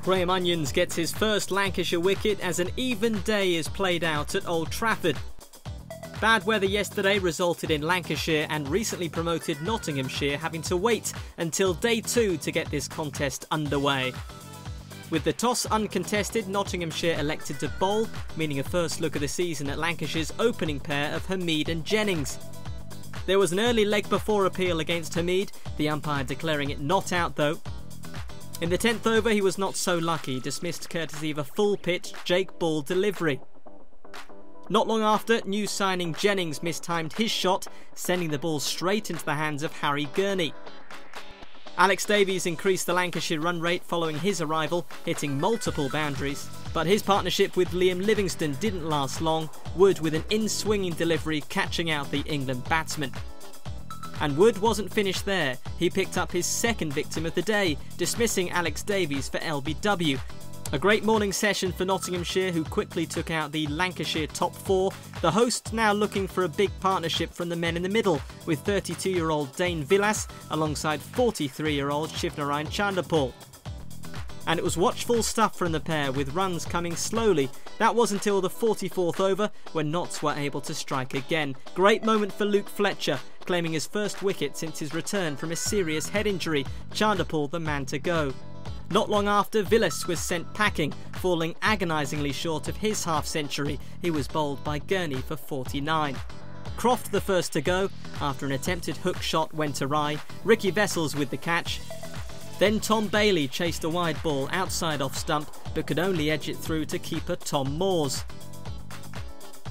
Graham Onions gets his first Lancashire wicket as an even day is played out at Old Trafford. Bad weather yesterday resulted in Lancashire and recently promoted Nottinghamshire having to wait until day 2 to get this contest underway. With the toss uncontested, Nottinghamshire elected to bowl, meaning a first look of the season at Lancashire's opening pair of Hamid and Jennings. There was an early leg before appeal against Hamid, the umpire declaring it not out though. In the 10th over he was not so lucky, dismissed courtesy of a full pitch Jake Ball delivery. Not long after, new signing Jennings mistimed his shot, sending the ball straight into the hands of Harry Gurney. Alex Davies increased the Lancashire run rate following his arrival, hitting multiple boundaries. But his partnership with Liam Livingstone didn't last long, Wood with an in-swinging delivery catching out the England batsman. And Wood wasn't finished there. He picked up his second victim of the day, dismissing Alex Davies for LBW. A great morning session for Nottinghamshire, who quickly took out the Lancashire top 4. The hosts now looking for a big partnership from the men in the middle, with 32-year-old Dane Villas alongside 43-year-old Shivnarine Chanderpaul. And it was watchful stuff from the pair, with runs coming slowly. That was until the 44th over, when Notts were able to strike again. Great moment for Luke Fletcher, claiming his first wicket since his return from a serious head injury. Chanderpaul the man to go. Not long after, Villas was sent packing, falling agonisingly short of his half-century. He was bowled by Gurney for 49. Croft the first to go, after an attempted hook shot went awry. Ricky Vessels with the catch. Then Tom Bailey chased a wide ball outside off stump, but could only edge it through to keeper Tom Moores.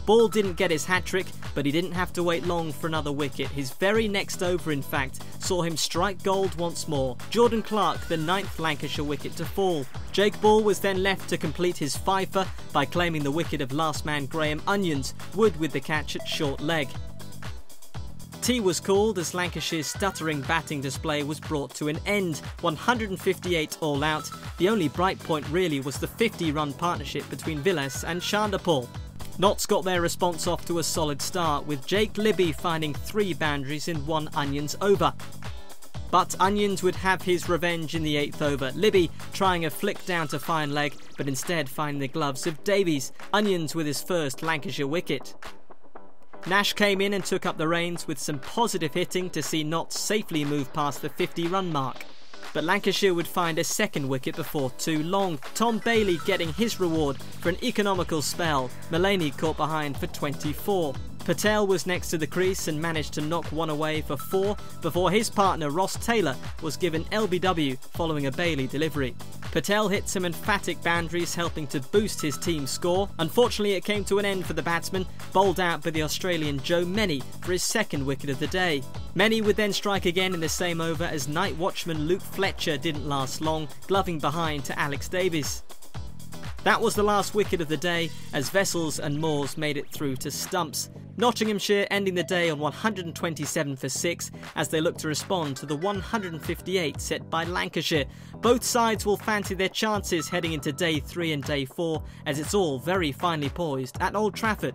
Ball didn't get his hat-trick, but he didn't have to wait long for another wicket. His very next over, in fact, saw him strike gold once more. Jordan Clark, the 9th Lancashire wicket to fall. Jake Ball was then left to complete his fifer by claiming the wicket of last man Graham Onions, Wood with the catch at short leg. Tea was called as Lancashire's stuttering batting display was brought to an end. 158 all out. The only bright point really was the 50-run partnership between Villas and Chanderpaul. Notts got their response off to a solid start, with Jake Libby finding 3 boundaries in 1 Onions over. But Onions would have his revenge in the 8th over. Libby trying a flick down to fine leg, but instead finding the gloves of Davies. Onions with his first Lancashire wicket. Nash came in and took up the reins with some positive hitting to see Notts safely move past the 50-run mark. But Lancashire would find a second wicket before too long. Tom Bailey getting his reward for an economical spell. Mullaney caught behind for 24. Patel was next to the crease and managed to knock one away for 4 before his partner Ross Taylor was given LBW following a Bailey delivery. Patel hit some emphatic boundaries, helping to boost his team's score. Unfortunately, it came to an end for the batsman, bowled out by the Australian Joe Meny for his second wicket of the day. Meny would then strike again in the same over as night watchman Luke Fletcher didn't last long, gloving behind to Alex Davies. That was the last wicket of the day as Vessels and Moores made it through to stumps. Nottinghamshire ending the day on 127 for 6 as they look to respond to the 158 set by Lancashire. Both sides will fancy their chances heading into day 3 and day 4 as it's all very finely poised at Old Trafford.